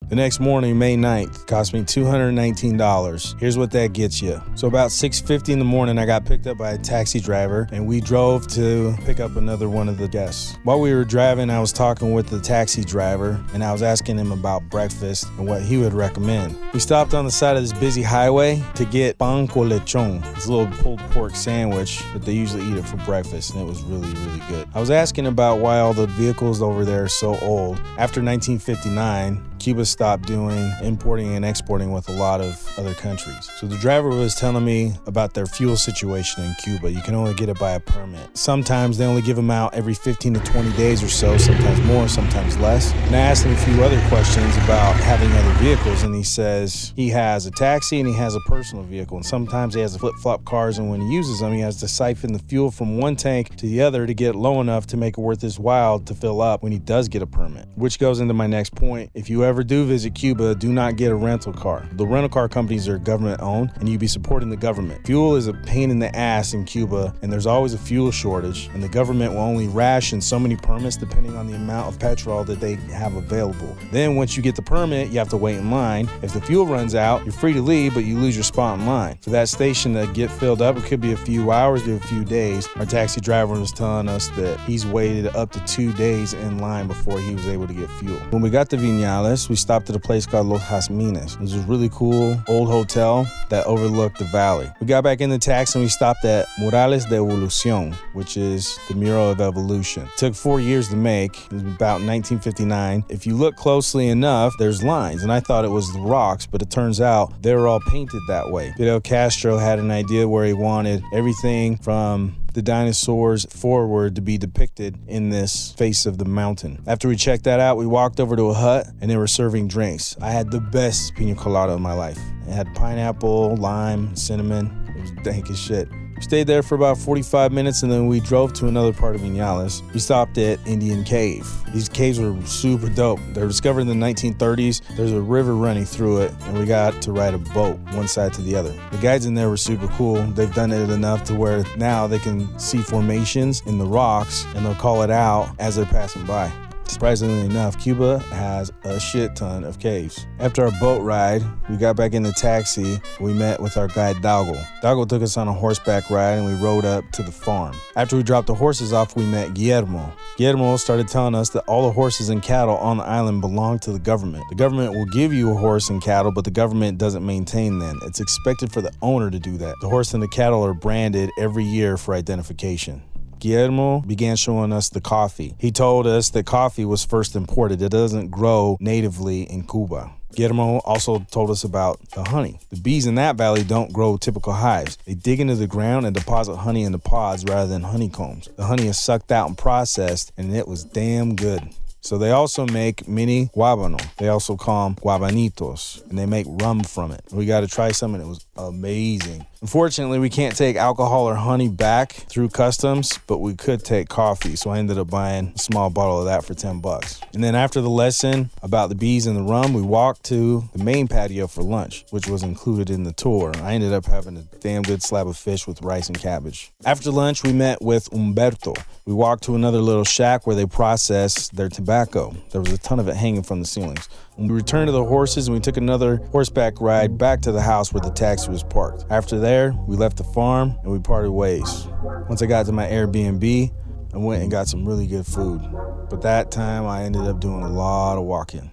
The next morning, May 9th, cost me $219. Here's what that gets you. So about 6:50 in the morning, I got picked up by a taxi driver, and we drove to pick up another one of the guests. While we were driving, I was talking with the taxi driver, and I was asking him about breakfast and what he would recommend. We stopped on the side of this busy highway to get pan con lechon. It's a little pulled pork sandwich, but they usually eat it for breakfast, and it was really, really good. I was asking about why all the vehicles over there are so old. After 1959, Cuba stopped doing importing and exporting with a lot of other countries. So the driver was telling me about their fuel situation in Cuba. You can only get it by a permit. Sometimes they only give them out every 15 to 20 days or so, sometimes more, sometimes less. And I asked him a few other questions about having other vehicles, and he says he has a taxi and he has a personal vehicle, and sometimes he has a flip-flop cars, and when he uses them, he has to siphon the fuel from one tank to the other to get low enough to make it worth his while to fill up when he does get a permit. Which goes into my next point. If you ever do visit Cuba, do not get a rental car. The rental car companies are government owned, and you'd be supporting the government. Fuel is a pain in the ass in Cuba, and there's always a fuel shortage, and the government will only ration so many permits depending on the amount of petrol that they have available. Then once you get the permit, you have to wait in line. If the fuel runs out, you're free to leave, but you lose your spot in line. For that station to get filled up, it could be a few hours to a few days. Our taxi driver was telling us that he's waited up to 2 days in line before he was able to get fuel. When we got to Viñales, we stopped at a place called Los Jazmines. It was a really cool old hotel that overlooked the valley. We got back in the taxi and we stopped at Murales de Evolución, which is the mural of evolution. It took 4 years to make. It was about 1959. If you look closely enough, there's lines, and I thought it was the rocks, but it turns out they were all painted that way. Fidel Castro had an idea where he wanted everything from the dinosaurs forward to be depicted in this face of the mountain. After we checked that out, we walked over to a hut and they were serving drinks. I had the best pina colada of my life. It had pineapple, lime, cinnamon. It was dank as shit. We stayed there for about 45 minutes and then we drove to another part of Viñales. We stopped at Indian Cave. These caves were super dope. They were discovered in the 1930s. There's a river running through it and we got to ride a boat one side to the other. The guides in there were super cool. They've done it enough to where now they can see formations in the rocks and they'll call it out as they're passing by. Surprisingly enough, Cuba has a shit ton of caves. After our boat ride, we got back in the taxi. We met with our guide Dago. Dago took us on a horseback ride and we rode up to the farm. After we dropped the horses off, we met Guillermo. Guillermo started telling us that all the horses and cattle on the island belong to the government. The government will give you a horse and cattle, but the government doesn't maintain them. It's expected for the owner to do that. The horse and the cattle are branded every year for identification. Guillermo began showing us the coffee. He told us that coffee was first imported. It doesn't grow natively in Cuba. Guillermo also told us about the honey. The bees in that valley don't grow typical hives. They dig into the ground and deposit honey in the pods rather than honeycombs. The honey is sucked out and processed, and it was damn good. So they also make mini guabano. They also call them guabanitos, and they make rum from it. We got to try some, and it was amazing. Unfortunately, we can't take alcohol or honey back through customs, but we could take coffee. So I ended up buying a small bottle of that for $10. And then after the lesson about the bees and the rum, we walked to the main patio for lunch, which was included in the tour. I ended up having a damn good slab of fish with rice and cabbage. After lunch, we met with Humberto. We walked to another little shack where they process their tobacco. There was a ton of it hanging from the ceilings. When we returned to the horses and we took another horseback ride back to the house where the taxi was parked. After there, we left the farm and we parted ways. Once I got to my Airbnb, I went and got some really good food. But that time I ended up doing a lot of walking.